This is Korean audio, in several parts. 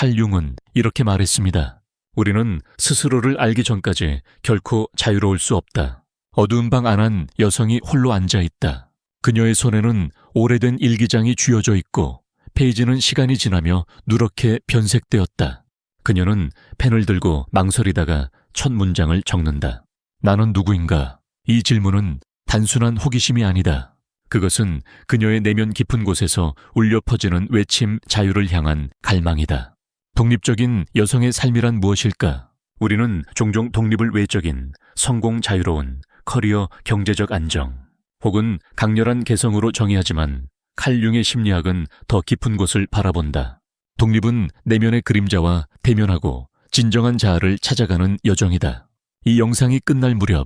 칼 융은 이렇게 말했습니다. 우리는 스스로를 알기 전까지 결코 자유로울 수 없다. 어두운 방 안한 여성이 홀로 앉아 있다. 그녀의 손에는 오래된 일기장이 쥐어져 있고 페이지는 시간이 지나며 누렇게 변색되었다. 그녀는 펜을 들고 망설이다가 첫 문장을 적는다. 나는 누구인가? 이 질문은 단순한 호기심이 아니다. 그것은 그녀의 내면 깊은 곳에서 울려 퍼지는 외침 자유를 향한 갈망이다. 독립적인 여성의 삶이란 무엇일까? 우리는 종종 독립을 외적인 성공 자유로운 커리어 경제적 안정 혹은 강렬한 개성으로 정의하지만 칼 융의 심리학은 더 깊은 곳을 바라본다. 독립은 내면의 그림자와 대면하고 진정한 자아를 찾아가는 여정이다. 이 영상이 끝날 무렵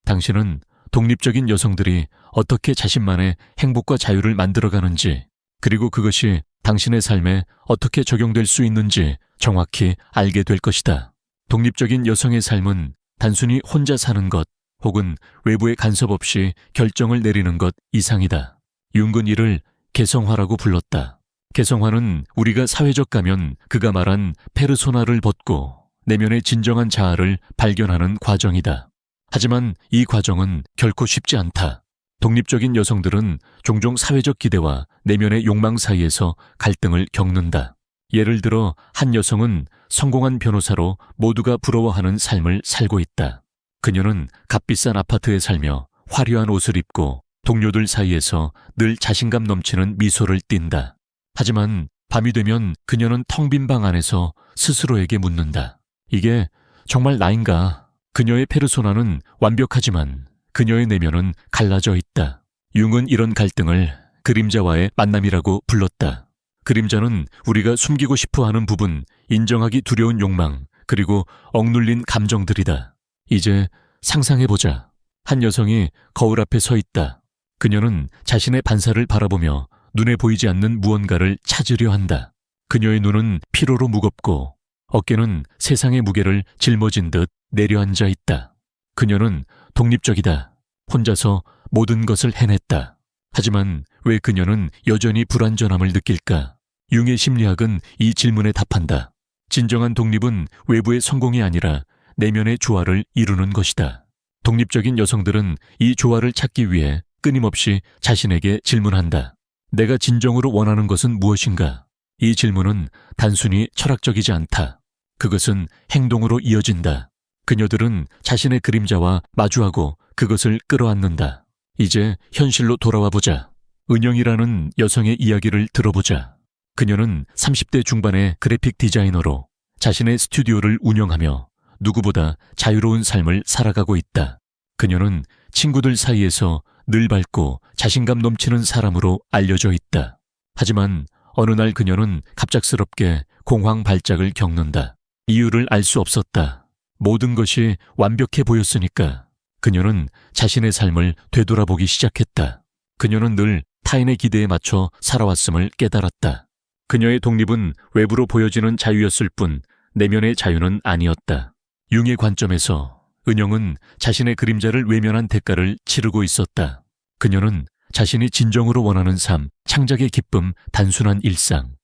당신은 독립적인 여성들이 어떻게 자신만의 행복과 자유를 만들어가는지 그리고 그것이 당신의 삶에 어떻게 적용될 수 있는지 정확히 알게 될 것이다. 독립적인 여성의 삶은 단순히 혼자 사는 것 혹은 외부의 간섭 없이 결정을 내리는 것 이상이다. 융은 이를 개성화라고 불렀다. 개성화는 우리가 사회적 가면 그가 말한 페르소나를 벗고 내면의 진정한 자아를 발견하는 과정이다. 하지만 이 과정은 결코 쉽지 않다. 독립적인 여성들은 종종 사회적 기대와 내면의 욕망 사이에서 갈등을 겪는다. 예를 들어 한 여성은 성공한 변호사로 모두가 부러워하는 삶을 살고 있다. 그녀는 값비싼 아파트에 살며 화려한 옷을 입고 동료들 사이에서 늘 자신감 넘치는 미소를 띈다. 하지만 밤이 되면 그녀는 텅 빈 방 안에서 스스로에게 묻는다. 이게 정말 나인가? 그녀의 페르소나는 완벽하지만 그녀의 내면은 갈라져 있다. 융은 이런 갈등을 그림자와의 만남이라고 불렀다. 그림자는 우리가 숨기고 싶어하는 부분, 인정하기 두려운 욕망, 그리고 억눌린 감정들이다. 이제 상상해보자. 한 여성이 거울 앞에 서 있다. 그녀는 자신의 반사를 바라보며 눈에 보이지 않는 무언가를 찾으려 한다. 그녀의 눈은 피로로 무겁고 어깨는 세상의 무게를 짊어진 듯 내려앉아 있다. 그녀는 독립적이다. 혼자서 모든 것을 해냈다. 하지만 왜 그녀는 여전히 불완전함을 느낄까? 융의 심리학은 이 질문에 답한다. 진정한 독립은 외부의 성공이 아니라 내면의 조화를 이루는 것이다. 독립적인 여성들은 이 조화를 찾기 위해 끊임없이 자신에게 질문한다. 내가 진정으로 원하는 것은 무엇인가? 이 질문은 단순히 철학적이지 않다. 그것은 행동으로 이어진다. 그녀들은 자신의 그림자와 마주하고 그것을 끌어안는다. 이제 현실로 돌아와 보자. 은영이라는 여성의 이야기를 들어보자. 그녀는 30대 중반의 그래픽 디자이너로 자신의 스튜디오를 운영하며 누구보다 자유로운 삶을 살아가고 있다. 그녀는 친구들 사이에서 늘 밝고 자신감 넘치는 사람으로 알려져 있다. 하지만 어느 날 그녀는 갑작스럽게 공황 발작을 겪는다. 이유를 알 수 없었다. 모든 것이 완벽해 보였으니까 그녀는 자신의 삶을 되돌아보기 시작했다. 그녀는 늘 타인의 기대에 맞춰 살아왔음을 깨달았다. 그녀의 독립은 외부로 보여지는 자유였을 뿐 내면의 자유는 아니었다. 융의 관점에서 은영은 자신의 그림자를 외면한 대가를 치르고 있었다. 그녀는 자신이 진정으로 원하는 삶, 창작의 기쁨, 단순한 일상,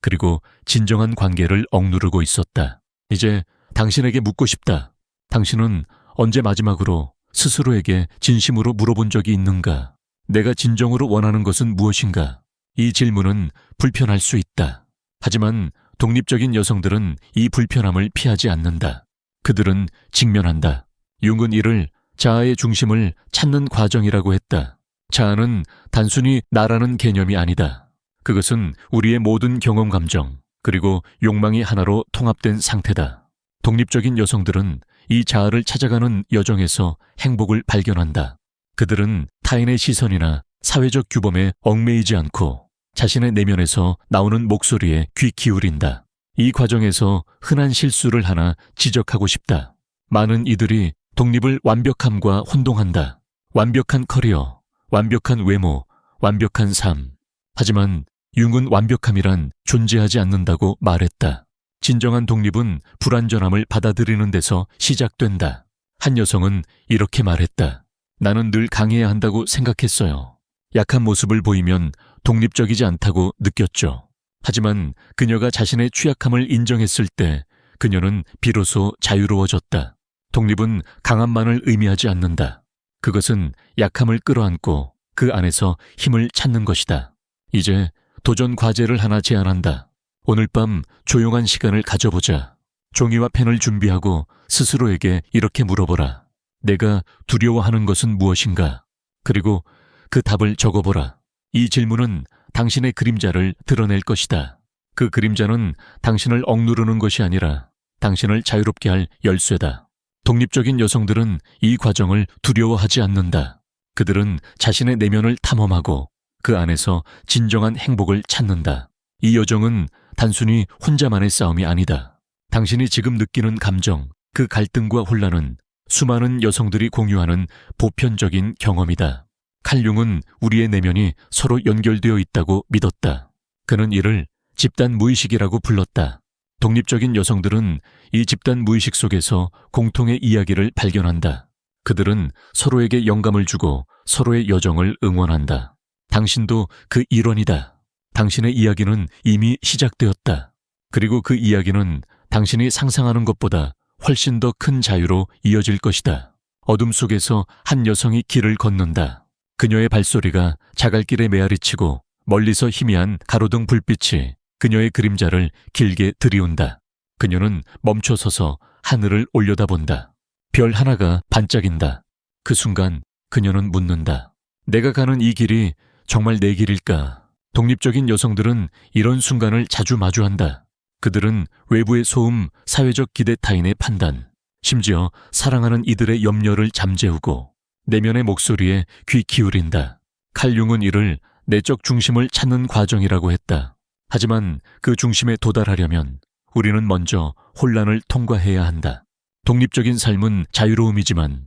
그리고 진정한 관계를 억누르고 있었다. 이제 당신에게 묻고 싶다. 당신은 언제 마지막으로 스스로에게 진심으로 물어본 적이 있는가? 내가 진정으로 원하는 것은 무엇인가? 이 질문은 불편할 수 있다. 하지만 독립적인 여성들은 이 불편함을 피하지 않는다. 그들은 직면한다. 융은 이를 자아의 중심을 찾는 과정이라고 했다. 자아는 단순히 나라는 개념이 아니다. 그것은 우리의 모든 경험 감정, 그리고 욕망이 하나로 통합된 상태다. 독립적인 여성들은 이 자아를 찾아가는 여정에서 행복을 발견한다. 그들은 타인의 시선이나 사회적 규범에 얽매이지 않고 자신의 내면에서 나오는 목소리에 귀 기울인다. 이 과정에서 흔한 실수를 하나 지적하고 싶다. 많은 이들이 독립을 완벽함과 혼동한다. 완벽한 커리어, 완벽한 외모, 완벽한 삶. 하지만 융은 완벽함이란 존재하지 않는다고 말했다. 진정한 독립은 불완전함을 받아들이는 데서 시작된다. 한 여성은 이렇게 말했다. 나는 늘 강해야 한다고 생각했어요. 약한 모습을 보이면 독립적이지 않다고 느꼈죠. 하지만 그녀가 자신의 취약함을 인정했을 때 그녀는 비로소 자유로워졌다. 독립은 강함만을 의미하지 않는다. 그것은 약함을 끌어안고 그 안에서 힘을 찾는 것이다. 이제 도전 과제를 하나 제안한다. 오늘 밤 조용한 시간을 가져보자. 종이와 펜을 준비하고 스스로에게 이렇게 물어보라. 내가 두려워하는 것은 무엇인가? 그리고 그 답을 적어보라. 이 질문은 당신의 그림자를 드러낼 것이다. 그 그림자는 당신을 억누르는 것이 아니라 당신을 자유롭게 할 열쇠다. 독립적인 여성들은 이 과정을 두려워하지 않는다. 그들은 자신의 내면을 탐험하고 그 안에서 진정한 행복을 찾는다. 이 여정은 단순히 혼자만의 싸움이 아니다. 당신이 지금 느끼는 감정, 그 갈등과 혼란은 수많은 여성들이 공유하는 보편적인 경험이다. 칼 융은 우리의 내면이 서로 연결되어 있다고 믿었다. 그는 이를 집단 무의식이라고 불렀다. 독립적인 여성들은 이 집단 무의식 속에서 공통의 이야기를 발견한다. 그들은 서로에게 영감을 주고 서로의 여정을 응원한다. 당신도 그 일원이다. 당신의 이야기는 이미 시작되었다. 그리고 그 이야기는 당신이 상상하는 것보다 훨씬 더 큰 자유로 이어질 것이다. 어둠 속에서 한 여성이 길을 걷는다. 그녀의 발소리가 자갈길에 메아리치고 멀리서 희미한 가로등 불빛이 그녀의 그림자를 길게 들이운다. 그녀는 멈춰서서 하늘을 올려다본다. 별 하나가 반짝인다. 그 순간 그녀는 묻는다. 내가 가는 이 길이 정말 내 길일까? 독립적인 여성들은 이런 순간을 자주 마주한다. 그들은 외부의 소음, 사회적 기대 타인의 판단, 심지어 사랑하는 이들의 염려를 잠재우고 내면의 목소리에 귀 기울인다. 칼 융은 이를 내적 중심을 찾는 과정이라고 했다. 하지만 그 중심에 도달하려면 우리는 먼저 혼란을 통과해야 한다. 독립적인 삶은 자유로움이지만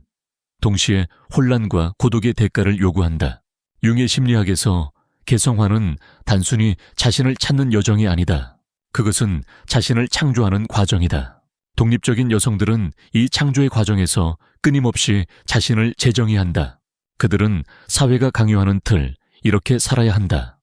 동시에 혼란과 고독의 대가를 요구한다. 융의 심리학에서 개성화는 단순히 자신을 찾는 여정이 아니다. 그것은 자신을 창조하는 과정이다. 독립적인 여성들은 이 창조의 과정에서 끊임없이 자신을 재정의한다. 그들은 사회가 강요하는 틀, 이렇게 살아야 한다.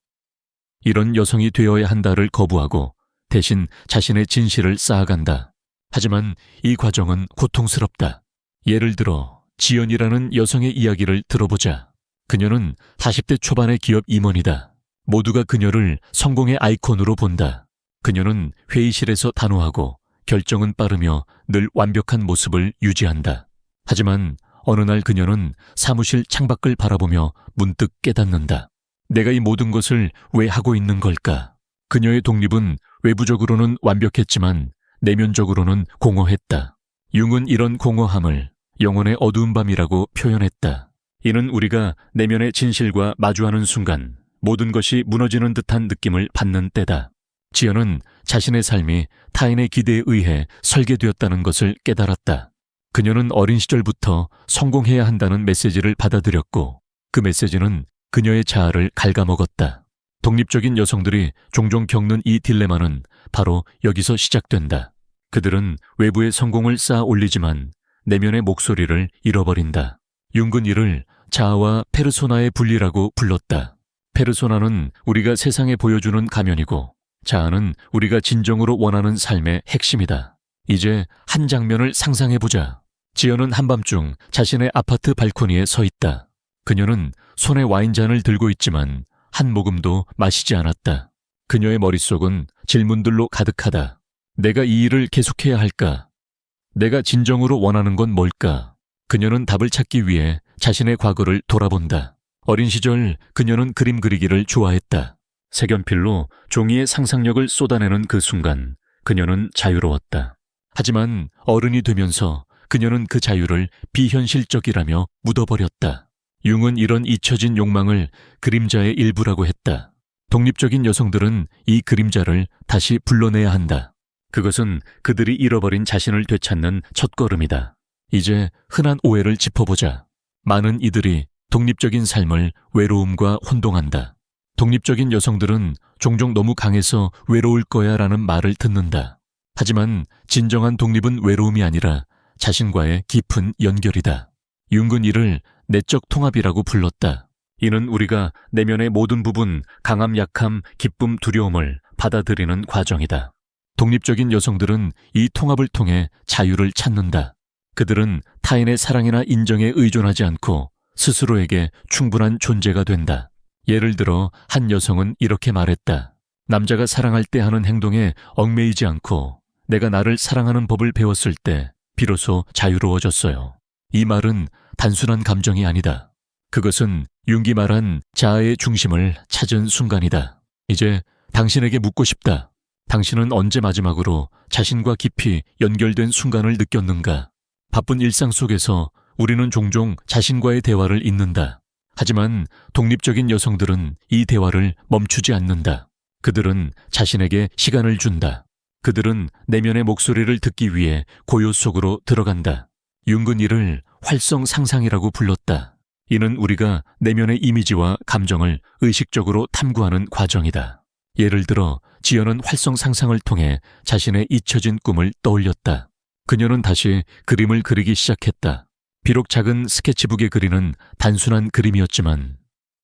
이런 여성이 되어야 한다를 거부하고 대신 자신의 진실을 쌓아간다. 하지만 이 과정은 고통스럽다. 예를 들어 지연이라는 여성의 이야기를 들어보자. 그녀는 40대 초반의 기업 임원이다. 모두가 그녀를 성공의 아이콘으로 본다. 그녀는 회의실에서 단호하고 결정은 빠르며 늘 완벽한 모습을 유지한다. 하지만 어느 날 그녀는 사무실 창밖을 바라보며 문득 깨닫는다. 내가 이 모든 것을 왜 하고 있는 걸까? 그녀의 독립은 외부적으로는 완벽했지만 내면적으로는 공허했다. 융은 이런 공허함을 영혼의 어두운 밤이라고 표현했다. 이는 우리가 내면의 진실과 마주하는 순간 모든 것이 무너지는 듯한 느낌을 받는 때다. 지연은 자신의 삶이 타인의 기대에 의해 설계되었다는 것을 깨달았다. 그녀는 어린 시절부터 성공해야 한다는 메시지를 받아들였고 그 메시지는 그녀의 자아를 갉아먹었다. 독립적인 여성들이 종종 겪는 이 딜레마는 바로 여기서 시작된다. 그들은 외부의 성공을 쌓아 올리지만 내면의 목소리를 잃어버린다. 융은 이를 자아와 페르소나의 분리라고 불렀다. 페르소나는 우리가 세상에 보여주는 가면이고 자아는 우리가 진정으로 원하는 삶의 핵심이다. 이제 한 장면을 상상해보자. 지연은 한밤중 자신의 아파트 발코니에 서 있다. 그녀는 손에 와인잔을 들고 있지만 한 모금도 마시지 않았다. 그녀의 머릿속은 질문들로 가득하다. 내가 이 일을 계속해야 할까? 내가 진정으로 원하는 건 뭘까? 그녀는 답을 찾기 위해 자신의 과거를 돌아본다. 어린 시절 그녀는 그림 그리기를 좋아했다. 색연필로 종이에 상상력을 쏟아내는 그 순간 그녀는 자유로웠다. 하지만 어른이 되면서 그녀는 그 자유를 비현실적이라며 묻어버렸다. 융은 이런 잊혀진 욕망을 그림자의 일부라고 했다. 독립적인 여성들은 이 그림자를 다시 불러내야 한다. 그것은 그들이 잃어버린 자신을 되찾는 첫걸음이다. 이제 흔한 오해를 짚어보자. 많은 이들이 독립적인 삶을 외로움과 혼동한다. 독립적인 여성들은 종종 너무 강해서 외로울 거야 라는 말을 듣는다. 하지만 진정한 독립은 외로움이 아니라 자신과의 깊은 연결이다. 융은 이를 내적 통합이라고 불렀다. 이는 우리가 내면의 모든 부분, 강함, 약함, 기쁨, 두려움을 받아들이는 과정이다. 독립적인 여성들은 이 통합을 통해 자유를 찾는다. 그들은 타인의 사랑이나 인정에 의존하지 않고 스스로에게 충분한 존재가 된다. 예를 들어 한 여성은 이렇게 말했다. 남자가 사랑할 때 하는 행동에 얽매이지 않고 내가 나를 사랑하는 법을 배웠을 때 비로소 자유로워졌어요. 이 말은 단순한 감정이 아니다. 그것은 융기 말한 자아의 중심을 찾은 순간이다. 이제 당신에게 묻고 싶다. 당신은 언제 마지막으로 자신과 깊이 연결된 순간을 느꼈는가? 바쁜 일상 속에서 우리는 종종 자신과의 대화를 잇는다. 하지만 독립적인 여성들은 이 대화를 멈추지 않는다. 그들은 자신에게 시간을 준다. 그들은 내면의 목소리를 듣기 위해 고요 속으로 들어간다. 융은 이를 활성 상상이라고 불렀다. 이는 우리가 내면의 이미지와 감정을 의식적으로 탐구하는 과정이다. 예를 들어 지연은 활성 상상을 통해 자신의 잊혀진 꿈을 떠올렸다. 그녀는 다시 그림을 그리기 시작했다. 비록 작은 스케치북에 그리는 단순한 그림이었지만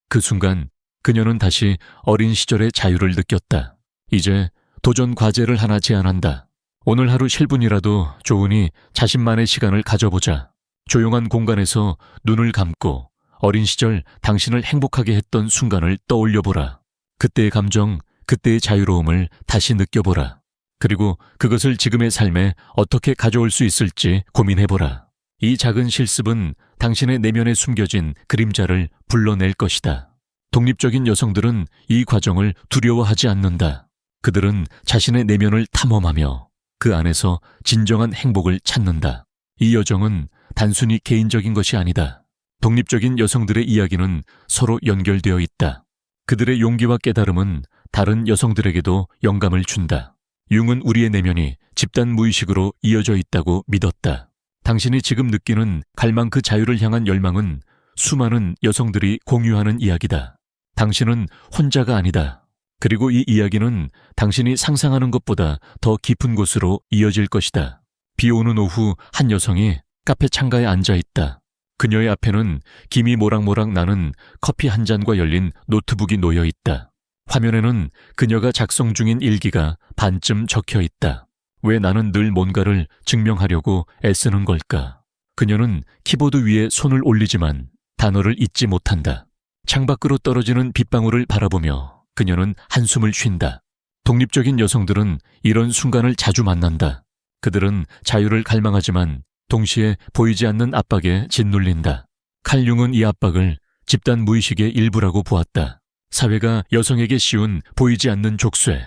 그 순간 그녀는 다시 어린 시절의 자유를 느꼈다. 이제 도전 과제를 하나 제안한다. 오늘 하루 10분이라도 좋으니 자신만의 시간을 가져보자. 조용한 공간에서 눈을 감고 어린 시절 당신을 행복하게 했던 순간을 떠올려보라. 그때의 감정, 그때의 자유로움을 다시 느껴보라. 그리고 그것을 지금의 삶에 어떻게 가져올 수 있을지 고민해보라. 이 작은 실습은 당신의 내면에 숨겨진 그림자를 불러낼 것이다. 독립적인 여성들은 이 과정을 두려워하지 않는다. 그들은 자신의 내면을 탐험하며 그 안에서 진정한 행복을 찾는다. 이 여정은 단순히 개인적인 것이 아니다. 독립적인 여성들의 이야기는 서로 연결되어 있다. 그들의 용기와 깨달음은 다른 여성들에게도 영감을 준다. 융은 우리의 내면이 집단 무의식으로 이어져 있다고 믿었다. 당신이 지금 느끼는 갈망 그 자유를 향한 열망은 수많은 여성들이 공유하는 이야기다. 당신은 혼자가 아니다. 그리고 이 이야기는 당신이 상상하는 것보다 더 깊은 곳으로 이어질 것이다. 비 오는 오후 한 여성이 카페 창가에 앉아 있다. 그녀의 앞에는 김이 모락모락 나는 커피 한 잔과 열린 노트북이 놓여 있다. 화면에는 그녀가 작성 중인 일기가 반쯤 적혀 있다. 왜 나는 늘 뭔가를 증명하려고 애쓰는 걸까? 그녀는 키보드 위에 손을 올리지만 단어를 잊지 못한다. 창밖으로 떨어지는 빗방울을 바라보며 그녀는 한숨을 쉰다. 독립적인 여성들은 이런 순간을 자주 만난다. 그들은 자유를 갈망하지만 동시에 보이지 않는 압박에 짓눌린다. 칼 융은 이 압박을 집단 무의식의 일부라고 보았다. 사회가 여성에게 씌운 보이지 않는 족쇄,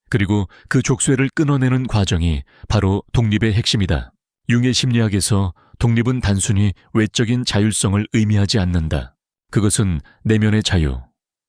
그리고 그 족쇄를 끊어내는 과정이 바로 독립의 핵심이다. 융의 심리학에서 독립은 단순히 외적인 자율성을 의미하지 않는다. 그것은 내면의 자유,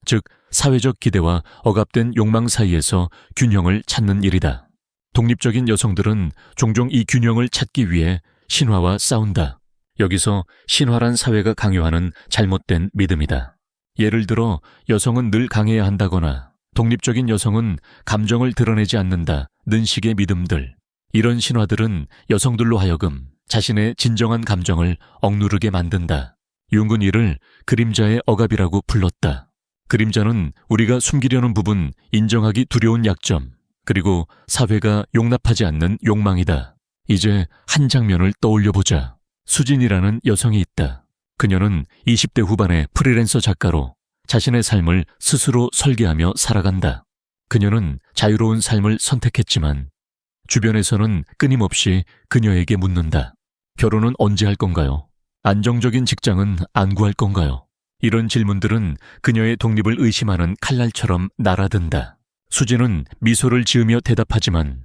즉 사회적 기대와 억압된 욕망 사이에서 균형을 찾는 일이다. 독립적인 여성들은 종종 이 균형을 찾기 위해 신화와 싸운다. 여기서 신화란 사회가 강요하는 잘못된 믿음이다. 예를 들어 여성은 늘 강해야 한다거나 독립적인 여성은 감정을 드러내지 않는다는 식의 믿음들. 이런 신화들은 여성들로 하여금 자신의 진정한 감정을 억누르게 만든다. 융은 이를 그림자의 억압이라고 불렀다. 그림자는 우리가 숨기려는 부분, 인정하기 두려운 약점, 그리고 사회가 용납하지 않는 욕망이다. 이제 한 장면을 떠올려보자. 수진이라는 여성이 있다. 그녀는 20대 후반의 프리랜서 작가로 자신의 삶을 스스로 설계하며 살아간다. 그녀는 자유로운 삶을 선택했지만 주변에서는 끊임없이 그녀에게 묻는다. 결혼은 언제 할 건가요? 안정적인 직장은 안 구할 건가요? 이런 질문들은 그녀의 독립을 의심하는 칼날처럼 날아든다. 수진은 미소를 지으며 대답하지만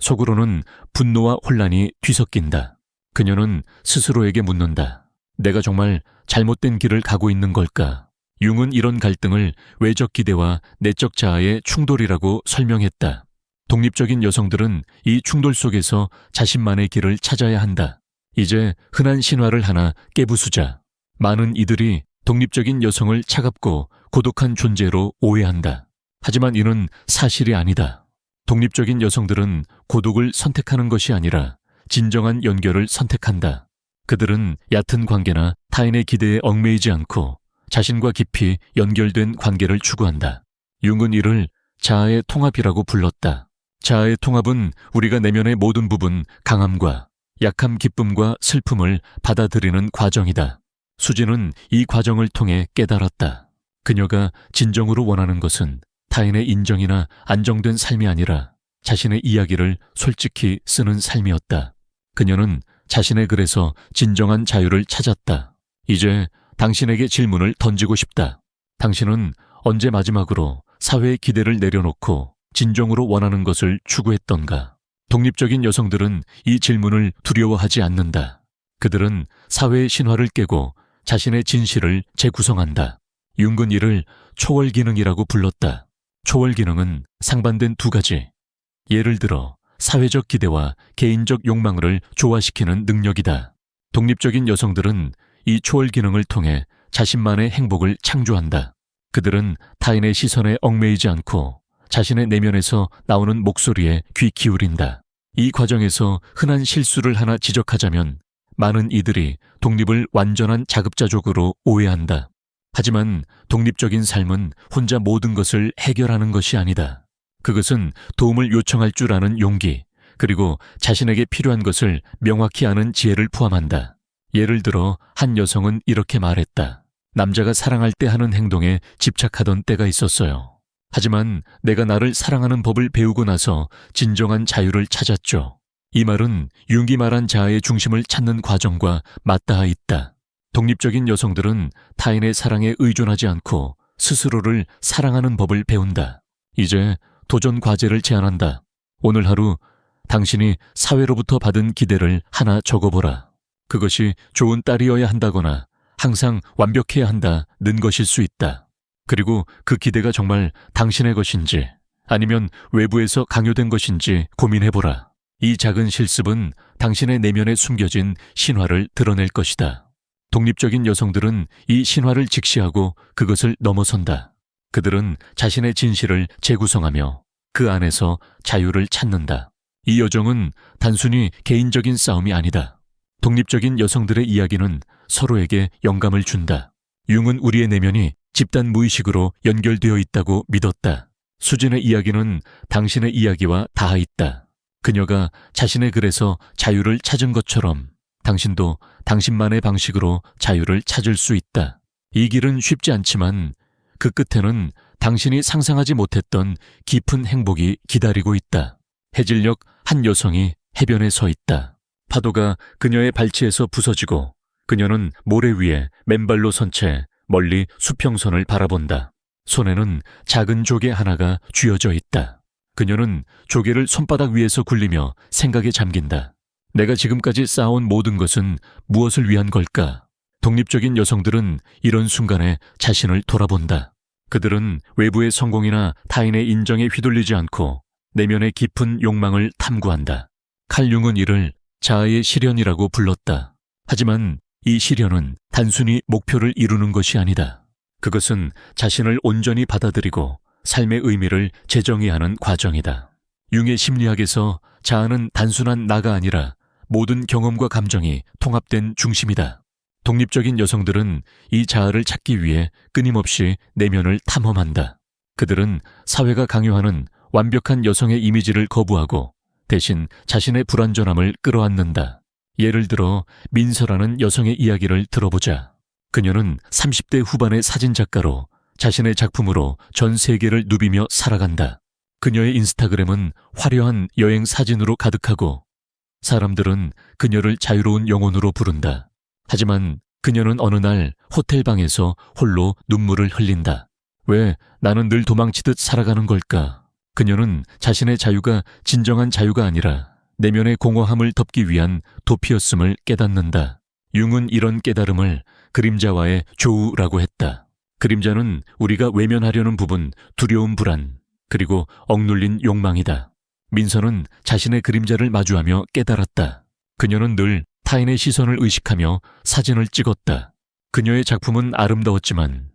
속으로는 분노와 혼란이 뒤섞인다. 그녀는 스스로에게 묻는다. 내가 정말 잘못된 길을 가고 있는 걸까? 융은 이런 갈등을 외적 기대와 내적 자아의 충돌이라고 설명했다. 독립적인 여성들은 이 충돌 속에서 자신만의 길을 찾아야 한다. 이제 흔한 신화를 하나 깨부수자. 많은 이들이 독립적인 여성을 차갑고 고독한 존재로 오해한다. 하지만 이는 사실이 아니다. 독립적인 여성들은 고독을 선택하는 것이 아니라 진정한 연결을 선택한다. 그들은 얕은 관계나 타인의 기대에 얽매이지 않고 자신과 깊이 연결된 관계를 추구한다. 융은 이를 자아의 통합이라고 불렀다. 자아의 통합은 우리가 내면의 모든 부분, 강함과 약함, 기쁨과 슬픔을 받아들이는 과정이다. 수지는 이 과정을 통해 깨달았다. 그녀가 진정으로 원하는 것은 타인의 인정이나 안정된 삶이 아니라 자신의 이야기를 솔직히 쓰는 삶이었다. 그녀는 자신의 글에서 진정한 자유를 찾았다. 이제 당신에게 질문을 던지고 싶다. 당신은 언제 마지막으로 사회의 기대를 내려놓고 진정으로 원하는 것을 추구했던가? 독립적인 여성들은 이 질문을 두려워하지 않는다. 그들은 사회의 신화를 깨고 자신의 진실을 재구성한다. 융은 이를 초월 기능이라고 불렀다. 초월 기능은 상반된 두 가지. 예를 들어 사회적 기대와 개인적 욕망을 조화시키는 능력이다. 독립적인 여성들은 이 초월 기능을 통해 자신만의 행복을 창조한다. 그들은 타인의 시선에 얽매이지 않고 자신의 내면에서 나오는 목소리에 귀 기울인다. 이 과정에서 흔한 실수를 하나 지적하자면 많은 이들이 독립을 완전한 자급자족으로 오해한다. 하지만 독립적인 삶은 혼자 모든 것을 해결하는 것이 아니다. 그것은 도움을 요청할 줄 아는 용기, 그리고 자신에게 필요한 것을 명확히 아는 지혜를 포함한다. 예를 들어 한 여성은 이렇게 말했다. 남자가 사랑할 때 하는 행동에 집착하던 때가 있었어요. 하지만 내가 나를 사랑하는 법을 배우고 나서 진정한 자유를 찾았죠. 이 말은 융이 말한 자아의 중심을 찾는 과정과 맞닿아 있다. 독립적인 여성들은 타인의 사랑에 의존하지 않고 스스로를 사랑하는 법을 배운다. 이제 도전 과제를 제안한다. 오늘 하루 당신이 사회로부터 받은 기대를 하나 적어보라. 그것이 좋은 딸이어야 한다거나 항상 완벽해야 한다는 것일 수 있다. 그리고 그 기대가 정말 당신의 것인지 아니면 외부에서 강요된 것인지 고민해보라. 이 작은 실습은 당신의 내면에 숨겨진 신화를 드러낼 것이다. 독립적인 여성들은 이 신화를 직시하고 그것을 넘어선다. 그들은 자신의 진실을 재구성하며 그 안에서 자유를 찾는다. 이 여정은 단순히 개인적인 싸움이 아니다. 독립적인 여성들의 이야기는 서로에게 영감을 준다. 융은 우리의 내면이 집단 무의식으로 연결되어 있다고 믿었다. 수진의 이야기는 당신의 이야기와 닿아 있다. 그녀가 자신의 글에서 자유를 찾은 것처럼 당신도 당신만의 방식으로 자유를 찾을 수 있다. 이 길은 쉽지 않지만 그 끝에는 당신이 상상하지 못했던 깊은 행복이 기다리고 있다. 해질녘 한 여성이 해변에 서 있다. 파도가 그녀의 발치에서 부서지고 그녀는 모래 위에 맨발로 선 채 멀리 수평선을 바라본다. 손에는 작은 조개 하나가 쥐어져 있다. 그녀는 조개를 손바닥 위에서 굴리며 생각에 잠긴다. 내가 지금까지 쌓아온 모든 것은 무엇을 위한 걸까? 독립적인 여성들은 이런 순간에 자신을 돌아본다. 그들은 외부의 성공이나 타인의 인정에 휘둘리지 않고 내면의 깊은 욕망을 탐구한다. 칼 융은 이를 자아의 실현이라고 불렀다. 하지만 이 실현은 단순히 목표를 이루는 것이 아니다. 그것은 자신을 온전히 받아들이고 삶의 의미를 재정의하는 과정이다. 융의 심리학에서 자아는 단순한 나가 아니라 모든 경험과 감정이 통합된 중심이다. 독립적인 여성들은 이 자아를 찾기 위해 끊임없이 내면을 탐험한다. 그들은 사회가 강요하는 완벽한 여성의 이미지를 거부하고 대신 자신의 불완전함을 끌어안는다. 예를 들어 민서라는 여성의 이야기를 들어보자. 그녀는 30대 후반의 사진작가로 자신의 작품으로 전 세계를 누비며 살아간다. 그녀의 인스타그램은 화려한 여행 사진으로 가득하고 사람들은 그녀를 자유로운 영혼으로 부른다. 하지만 그녀는 어느 날 호텔방에서 홀로 눈물을 흘린다. 왜 나는 늘 도망치듯 살아가는 걸까? 그녀는 자신의 자유가 진정한 자유가 아니라 내면의 공허함을 덮기 위한 도피였음을 깨닫는다. 융은 이런 깨달음을 그림자와의 조우라고 했다. 그림자는 우리가 외면하려는 부분, 두려움, 불안, 그리고 억눌린 욕망이다. 민서는 자신의 그림자를 마주하며 깨달았다. 그녀는 늘 타인의 시선을 의식하며 사진을 찍었다. 그녀의 작품은 아름다웠지만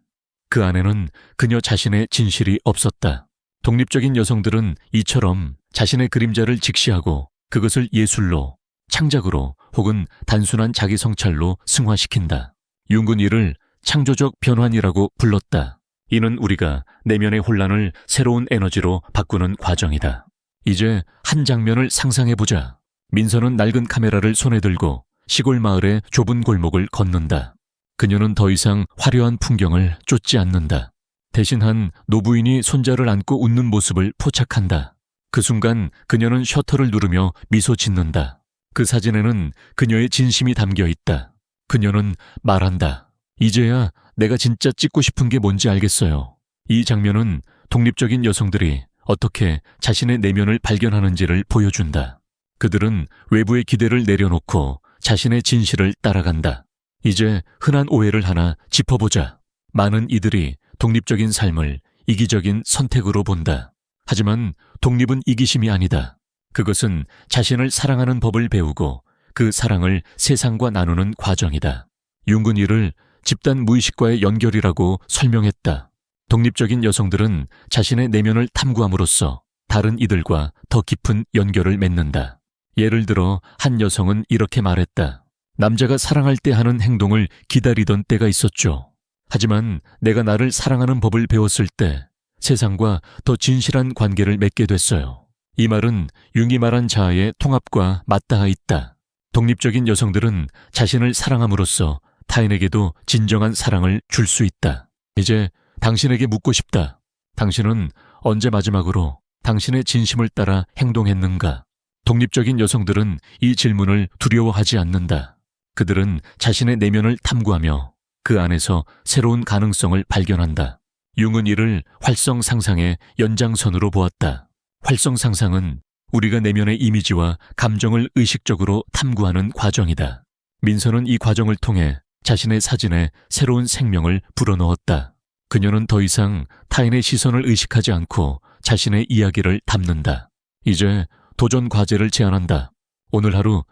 그 안에는 그녀 자신의 진실이 없었다. 독립적인 여성들은 이처럼 자신의 그림자를 직시하고 그것을 예술로, 창작으로 혹은 단순한 자기 성찰로 승화시킨다. 융은 이를 창조적 변환이라고 불렀다. 이는 우리가 내면의 혼란을 새로운 에너지로 바꾸는 과정이다. 이제 한 장면을 상상해보자. 민서는 낡은 카메라를 손에 들고 시골 마을의 좁은 골목을 걷는다. 그녀는 더 이상 화려한 풍경을 쫓지 않는다. 대신 한 노부인이 손자를 안고 웃는 모습을 포착한다. 그 순간 그녀는 셔터를 누르며 미소 짓는다. 그 사진에는 그녀의 진심이 담겨 있다. 그녀는 말한다. 이제야 내가 진짜 찍고 싶은 게 뭔지 알겠어요. 이 장면은 독립적인 여성들이 어떻게 자신의 내면을 발견하는지를 보여준다. 그들은 외부의 기대를 내려놓고 자신의 진실을 따라간다. 이제 흔한 오해를 하나 짚어보자. 많은 이들이 독립적인 삶을 이기적인 선택으로 본다. 하지만 독립은 이기심이 아니다. 그것은 자신을 사랑하는 법을 배우고 그 사랑을 세상과 나누는 과정이다. 융은 이를 집단 무의식과의 연결이라고 설명했다. 독립적인 여성들은 자신의 내면을 탐구함으로써 다른 이들과 더 깊은 연결을 맺는다. 예를 들어 한 여성은 이렇게 말했다. 남자가 사랑할 때 하는 행동을 기다리던 때가 있었죠. 하지만 내가 나를 사랑하는 법을 배웠을 때 세상과 더 진실한 관계를 맺게 됐어요. 이 말은 융이 말한 자아의 통합과 맞닿아 있다. 독립적인 여성들은 자신을 사랑함으로써 타인에게도 진정한 사랑을 줄 수 있다. 이제 당신에게 묻고 싶다. 당신은 언제 마지막으로 당신의 진심을 따라 행동했는가? 독립적인 여성들은 이 질문을 두려워하지 않는다. 그들은 자신의 내면을 탐구하며 그 안에서 새로운 가능성을 발견한다. 융은 이를 활성 상상의 연장선으로 보았다. 활성 상상은 우리가 내면의 이미지와 감정을 의식적으로 탐구하는 과정이다. 민서는 이 과정을 통해 자신의 사진에 새로운 생명을 불어넣었다. 그녀는 더 이상 타인의 시선을 의식하지 않고 자신의 이야기를 담는다. 이제 도전 과제를 제안한다. 오늘 하루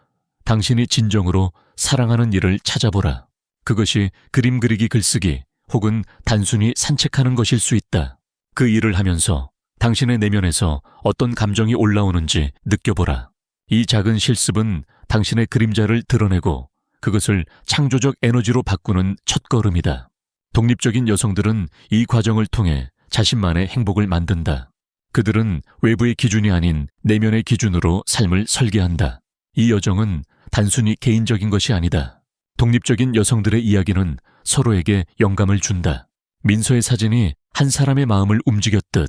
당신이 진정으로 사랑하는 일을 찾아보라. 그것이 그림 그리기, 글쓰기 혹은 단순히 산책하는 것일 수 있다. 그 일을 하면서 당신의 내면에서 어떤 감정이 올라오는지 느껴보라. 이 작은 실습은 당신의 그림자를 드러내고 그것을 창조적 에너지로 바꾸는 첫걸음이다. 독립적인 여성들은 이 과정을 통해 자신만의 행복을 만든다. 그들은 외부의 기준이 아닌 내면의 기준으로 삶을 설계한다. 이 여정은 단순히 개인적인 것이 아니다. 독립적인 여성들의 이야기는 서로에게 영감을 준다. 민서의 사진이 한 사람의 마음을 움직였듯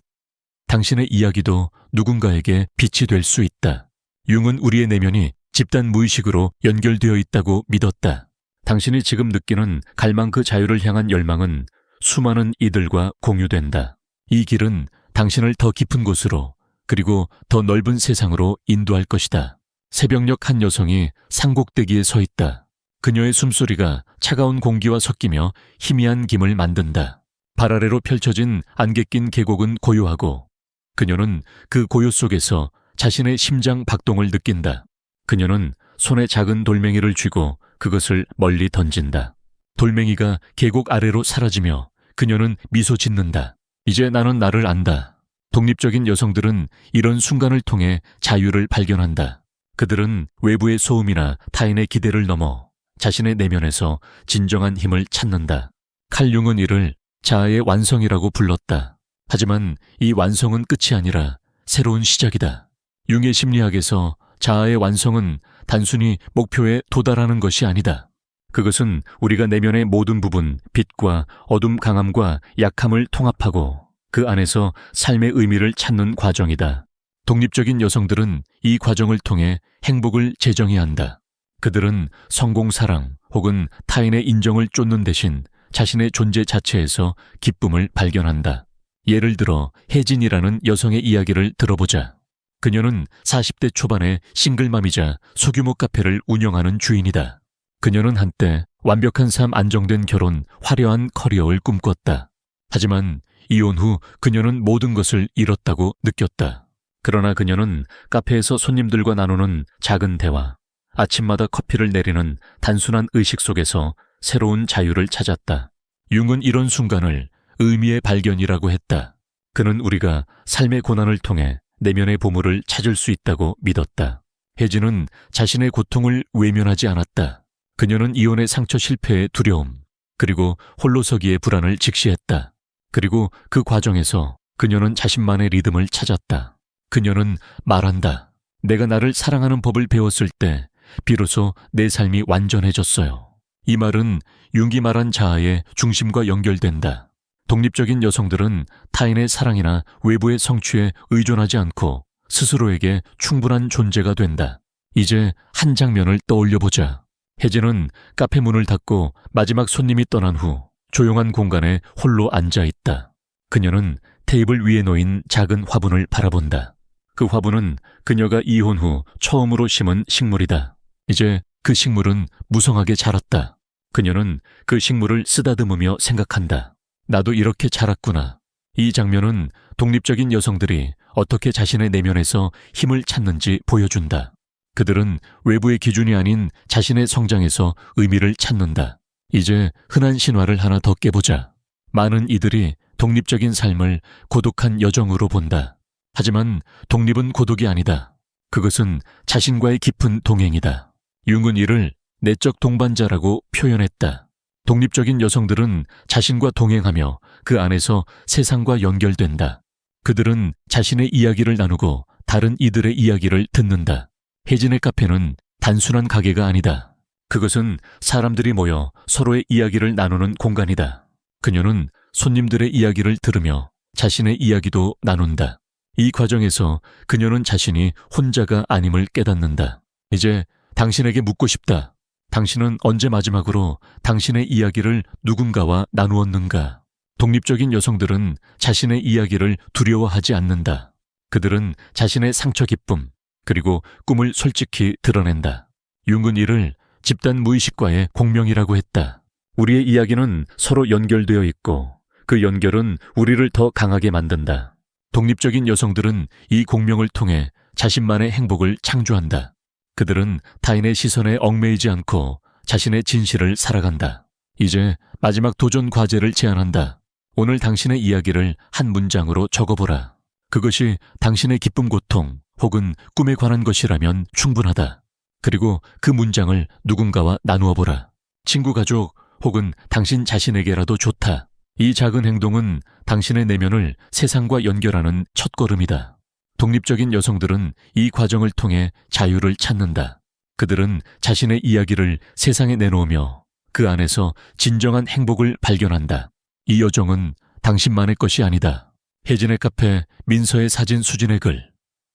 당신의 이야기도 누군가에게 빛이 될 수 있다. 융은 우리의 내면이 집단 무의식으로 연결되어 있다고 믿었다. 당신이 지금 느끼는 갈망, 그 자유를 향한 열망은 수많은 이들과 공유된다. 이 길은 당신을 더 깊은 곳으로 그리고 더 넓은 세상으로 인도할 것이다. 새벽녘 한 여성이 산꼭대기에 서 있다. 그녀의 숨소리가 차가운 공기와 섞이며 희미한 김을 만든다. 발 아래로 펼쳐진 안개 낀 계곡은 고요하고 그녀는 그 고요 속에서 자신의 심장 박동을 느낀다. 그녀는 손에 작은 돌멩이를 쥐고 그것을 멀리 던진다. 돌멩이가 계곡 아래로 사라지며 그녀는 미소 짓는다. 이제 나는 나를 안다. 독립적인 여성들은 이런 순간을 통해 자유를 발견한다. 그들은 외부의 소음이나 타인의 기대를 넘어 자신의 내면에서 진정한 힘을 찾는다. 칼 융은 이를 자아의 완성이라고 불렀다. 하지만 이 완성은 끝이 아니라 새로운 시작이다. 융의 심리학에서 자아의 완성은 단순히 목표에 도달하는 것이 아니다. 그것은 우리가 내면의 모든 부분, 빛과 어둠, 강함과 약함을 통합하고 그 안에서 삶의 의미를 찾는 과정이다. 독립적인 여성들은 이 과정을 통해 행복을 재정의한다. 그들은 성공, 사랑 혹은 타인의 인정을 쫓는 대신 자신의 존재 자체에서 기쁨을 발견한다. 예를 들어 혜진이라는 여성의 이야기를 들어보자. 그녀는 40대 초반의 싱글맘이자 소규모 카페를 운영하는 주인이다. 그녀는 한때 완벽한 삶, 안정된 결혼, 화려한 커리어를 꿈꿨다. 하지만 이혼 후 그녀는 모든 것을 잃었다고 느꼈다. 그러나 그녀는 카페에서 손님들과 나누는 작은 대화, 아침마다 커피를 내리는 단순한 의식 속에서 새로운 자유를 찾았다. 융은 이런 순간을 의미의 발견이라고 했다. 그는 우리가 삶의 고난을 통해 내면의 보물을 찾을 수 있다고 믿었다. 혜진은 자신의 고통을 외면하지 않았다. 그녀는 이혼의 상처, 실패의 두려움, 그리고 홀로 서기의 불안을 직시했다. 그리고 그 과정에서 그녀는 자신만의 리듬을 찾았다. 그녀는 말한다. 내가 나를 사랑하는 법을 배웠을 때 비로소 내 삶이 완전해졌어요. 이 말은 융기 말한 자아의 중심과 연결된다. 독립적인 여성들은 타인의 사랑이나 외부의 성취에 의존하지 않고 스스로에게 충분한 존재가 된다. 이제 한 장면을 떠올려보자. 혜진은 카페 문을 닫고 마지막 손님이 떠난 후 조용한 공간에 홀로 앉아있다. 그녀는 테이블 위에 놓인 작은 화분을 바라본다. 그 화분은 그녀가 이혼 후 처음으로 심은 식물이다. 이제 그 식물은 무성하게 자랐다. 그녀는 그 식물을 쓰다듬으며 생각한다. 나도 이렇게 자랐구나. 이 장면은 독립적인 여성들이 어떻게 자신의 내면에서 힘을 찾는지 보여준다. 그들은 외부의 기준이 아닌 자신의 성장에서 의미를 찾는다. 이제 흔한 신화를 하나 더 깨보자. 많은 이들이 독립적인 삶을 고독한 여정으로 본다. 하지만 독립은 고독이 아니다. 그것은 자신과의 깊은 동행이다. 융은 이를 내적 동반자라고 표현했다. 독립적인 여성들은 자신과 동행하며 그 안에서 세상과 연결된다. 그들은 자신의 이야기를 나누고 다른 이들의 이야기를 듣는다. 혜진의 카페는 단순한 가게가 아니다. 그것은 사람들이 모여 서로의 이야기를 나누는 공간이다. 그녀는 손님들의 이야기를 들으며 자신의 이야기도 나눈다. 이 과정에서 그녀는 자신이 혼자가 아님을 깨닫는다. 이제 당신에게 묻고 싶다. 당신은 언제 마지막으로 당신의 이야기를 누군가와 나누었는가? 독립적인 여성들은 자신의 이야기를 두려워하지 않는다. 그들은 자신의 상처 기쁨, 그리고 꿈을 솔직히 드러낸다. 융은 이를 집단 무의식과의 공명이라고 했다. 우리의 이야기는 서로 연결되어 있고 그 연결은 우리를 더 강하게 만든다. 독립적인 여성들은 이 공명을 통해 자신만의 행복을 창조한다. 그들은 타인의 시선에 얽매이지 않고 자신의 진실을 살아간다. 이제 마지막 도전 과제를 제안한다. 오늘 당신의 이야기를 한 문장으로 적어보라. 그것이 당신의 기쁨, 고통 혹은 꿈에 관한 것이라면 충분하다. 그리고 그 문장을 누군가와 나누어 보라. 친구, 가족 혹은 당신 자신에게라도 좋다. 이 작은 행동은 당신의 내면을 세상과 연결하는 첫걸음이다. 독립적인 여성들은 이 과정을 통해 자유를 찾는다. 그들은 자신의 이야기를 세상에 내놓으며 그 안에서 진정한 행복을 발견한다. 이 여정은 당신만의 것이 아니다. 혜진의 카페, 민서의 사진, 수진의 글,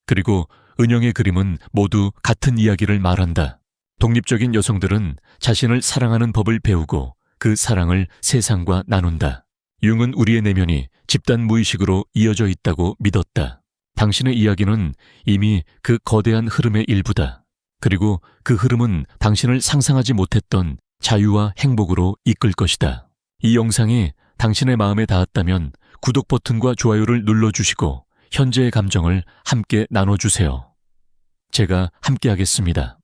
그리고 은영의 그림은 모두 같은 이야기를 말한다. 독립적인 여성들은 자신을 사랑하는 법을 배우고 그 사랑을 세상과 나눈다. 융은 우리의 내면이 집단 무의식으로 이어져 있다고 믿었다. 당신의 이야기는 이미 그 거대한 흐름의 일부다. 그리고 그 흐름은 당신을 상상하지 못했던 자유와 행복으로 이끌 것이다. 이 영상이 당신의 마음에 닿았다면 구독 버튼과 좋아요를 눌러주시고 현재의 감정을 함께 나눠주세요. 제가 함께 하겠습니다.